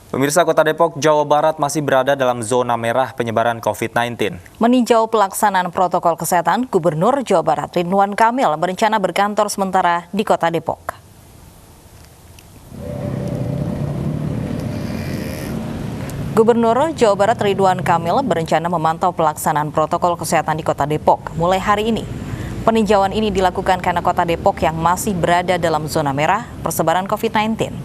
Pemirsa, Kota Depok, Jawa Barat masih berada dalam zona merah penyebaran COVID-19. Meninjau pelaksanaan protokol kesehatan, Gubernur Jawa Barat Ridwan Kamil berencana berkantor sementara di Kota Depok. Gubernur Jawa Barat Ridwan Kamil berencana memantau pelaksanaan protokol kesehatan di Kota Depok mulai hari ini. Peninjauan ini dilakukan karena Kota Depok yang masih berada dalam zona merah persebaran COVID-19.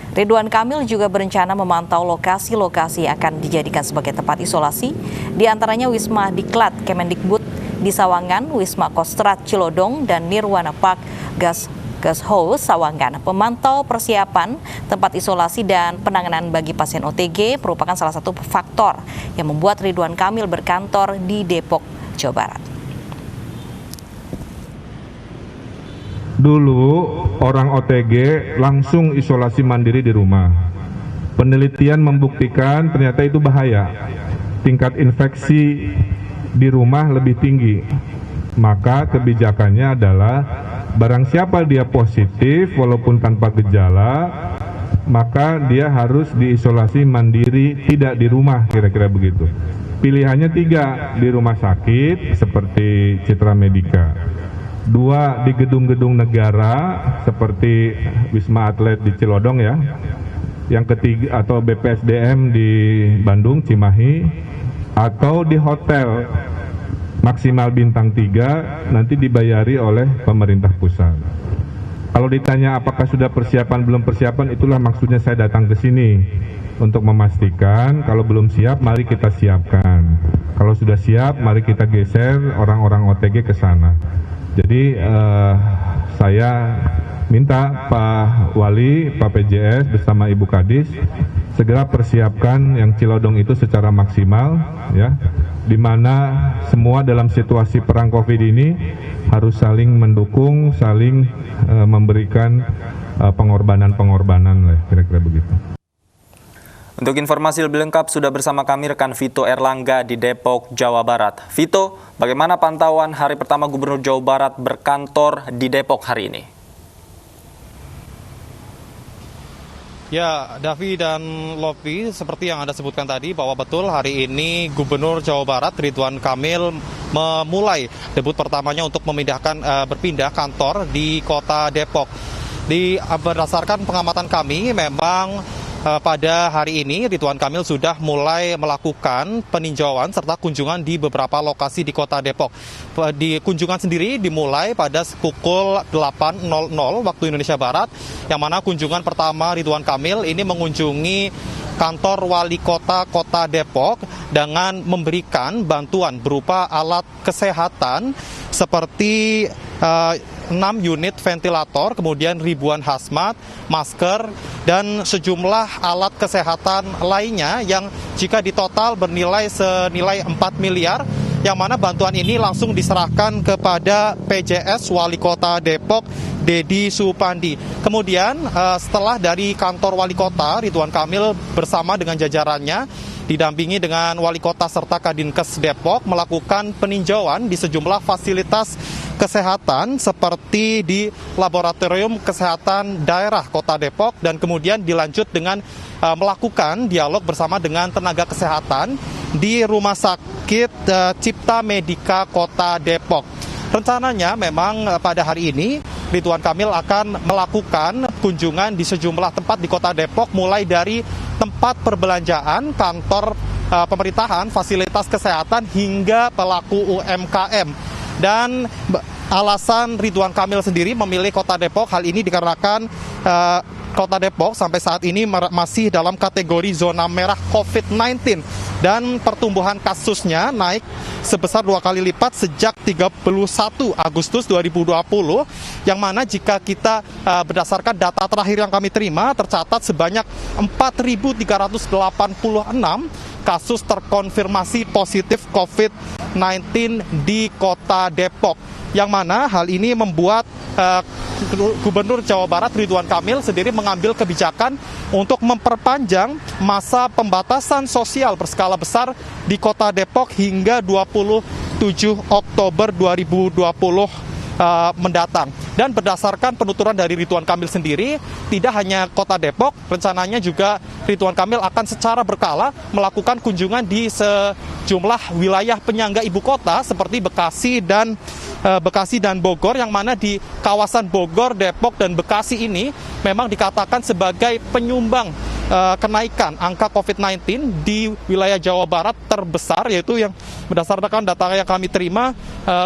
Ridwan Kamil juga berencana memantau lokasi-lokasi yang akan dijadikan sebagai tempat isolasi, di antaranya Wisma Diklat Kemendikbud di Sawangan, Wisma Kostrad Cilodong, dan Nirwana Park Guest House Sawangan. Pemantau persiapan tempat isolasi dan penanganan bagi pasien OTG merupakan salah satu faktor yang membuat Ridwan Kamil berkantor di Depok, Jawa Barat. Dulu orang OTG langsung isolasi mandiri di rumah. Penelitian membuktikan ternyata itu bahaya. Tingkat infeksi di rumah lebih tinggi. Maka kebijakannya adalah barang siapa dia positif walaupun tanpa gejala, maka dia harus diisolasi mandiri, tidak di rumah, kira-kira begitu. Pilihannya 3, di rumah sakit seperti Citra Medica. 2 di gedung-gedung negara seperti Wisma Atlet di Cilodong ya. Yang ketiga atau BPSDM di Bandung Cimahi, atau di hotel maksimal bintang 3 nanti dibayari oleh pemerintah pusat. Kalau ditanya apakah sudah persiapan belum persiapan, itulah maksudnya saya datang ke sini untuk memastikan. Kalau belum siap mari kita siapkan. Kalau sudah siap mari kita geser orang-orang OTG ke sana. Jadi saya minta Pak Wali, Pak PJS bersama Ibu Kadis segera persiapkan yang Cilodong itu secara maksimal ya, di mana semua dalam situasi perang Covid ini harus saling mendukung, saling memberikan pengorbanan-pengorbanan lah, kira-kira begitu. Untuk informasi lebih lengkap sudah bersama kami rekan Vito Erlangga di Depok, Jawa Barat. Vito, bagaimana pantauan hari pertama Gubernur Jawa Barat berkantor di Depok hari ini? Ya, Davi dan Lopi, seperti yang Anda sebutkan tadi bahwa betul hari ini Gubernur Jawa Barat Ridwan Kamil memulai debut pertamanya untuk berpindah kantor di Kota Depok. Berdasarkan pengamatan kami, memang pada hari ini Ridwan Kamil sudah mulai melakukan peninjauan serta kunjungan di beberapa lokasi di Kota Depok. Di kunjungan sendiri dimulai pada pukul 8.00 waktu Indonesia Barat, yang mana kunjungan pertama Ridwan Kamil ini mengunjungi kantor Wali Kota Kota Depok dengan memberikan bantuan berupa alat kesehatan seperti 6 unit ventilator, kemudian ribuan hazmat, masker, dan sejumlah alat kesehatan lainnya yang jika ditotal senilai 4 miliar, yang mana bantuan ini langsung diserahkan kepada PJS Wali Kota Depok, Dedi Supandi. Kemudian setelah dari kantor Wali Kota, Ridwan Kamil bersama dengan jajarannya didampingi dengan Wali Kota serta Kadinkes Depok melakukan peninjauan di sejumlah fasilitas kesehatan seperti di Laboratorium Kesehatan Daerah Kota Depok, dan kemudian dilanjut dengan melakukan dialog bersama dengan tenaga kesehatan di Rumah Sakit Cipta Medica Kota Depok. Rencananya memang pada hari ini Ridwan Kamil akan melakukan kunjungan di sejumlah tempat di Kota Depok, mulai dari tempat perbelanjaan, kantor pemerintahan, fasilitas kesehatan, hingga pelaku UMKM. Dan alasan Ridwan Kamil sendiri memilih Kota Depok hal ini dikarenakan Kota Depok sampai saat ini masih dalam kategori zona merah COVID-19 dan pertumbuhan kasusnya naik sebesar 2 kali lipat sejak 31 Agustus 2020, yang mana jika kita berdasarkan data terakhir yang kami terima tercatat sebanyak 4.386 kasus terkonfirmasi positif COVID-19 di Kota Depok, yang mana hal ini membuat Gubernur Jawa Barat Ridwan Kamil sendiri mengambil kebijakan untuk memperpanjang masa pembatasan sosial berskala besar di Kota Depok hingga 27 Oktober 2020 mendatang. Dan berdasarkan penuturan dari Ridwan Kamil sendiri, tidak hanya Kota Depok, rencananya juga Ridwan Kamil akan secara berkala melakukan kunjungan di sejumlah wilayah penyangga ibu kota seperti Bekasi dan Bogor, yang mana di kawasan Bogor, Depok, dan Bekasi ini memang dikatakan sebagai penyumbang kenaikan angka COVID-19 di wilayah Jawa Barat terbesar, yaitu yang berdasarkan data yang kami terima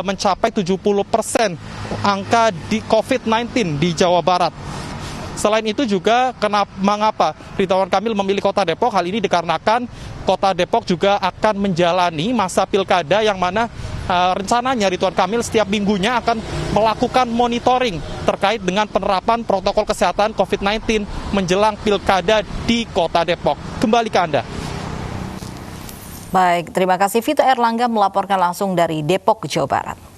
mencapai 70% angka di COVID-19 di Jawa Barat. Selain itu juga mengapa Ridwan Kamil memilih Kota Depok? Hal ini dikarenakan Kota Depok juga akan menjalani masa pilkada, yang mana rencananya Ridwan Kamil setiap minggunya akan melakukan monitoring terkait dengan penerapan protokol kesehatan COVID-19 menjelang pilkada di Kota Depok. Kembali ke Anda. Baik, terima kasih Vito Erlangga melaporkan langsung dari Depok, Jawa Barat.